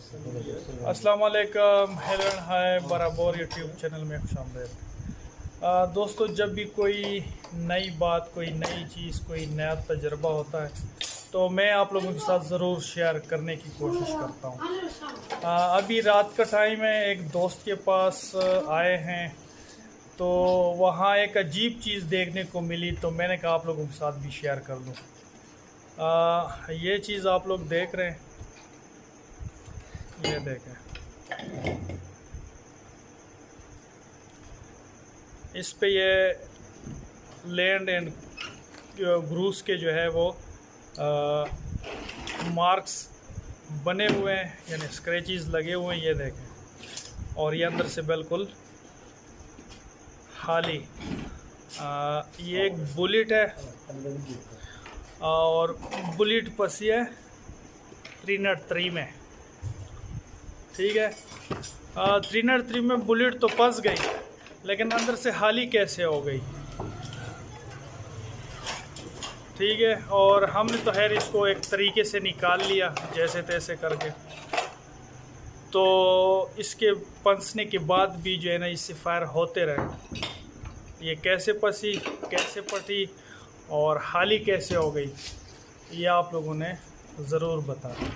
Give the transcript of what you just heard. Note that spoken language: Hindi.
अस्सलाम वालेकुम, हेलो एंड हाय बराबर यूट्यूब चैनल में खुशामदीद। दोस्तों, जब भी कोई नई बात, कोई नई चीज़, कोई नया तजर्बा होता है तो मैं आप लोगों के साथ ज़रूर शेयर करने की कोशिश करता हूँ। अभी रात का टाइम है, एक दोस्त के पास आए हैं तो वहाँ एक अजीब चीज़ देखने को मिली, तो मैंने कहा आप लोगों के साथ भी शेयर कर लूँ। ये चीज़ आप लोग देख रहे हैं, ये देखें, इस पे ये लैंड एंड ग्रूस के जो है वो मार्क्स बने हुए हैं, यानी स्क्रैचेस लगे हुए हैं, ये देखें। और ये अंदर से बिल्कुल खाली। ये एक बुलेट है और बुलेट पसी है 303 में, ठीक है। 303 में बुलेट तो फंस गई, लेकिन अंदर से खाली कैसे हो गई, ठीक है। और हमने तो खैर इसको एक तरीके से निकाल लिया जैसे तैसे करके। तो इसके फंसने के बाद भी जो है ना, इससे फायर होते रहे। ये कैसे फंसी, कैसे फटी और खाली कैसे हो गई, ये आप लोगों ने ज़रूर बताना।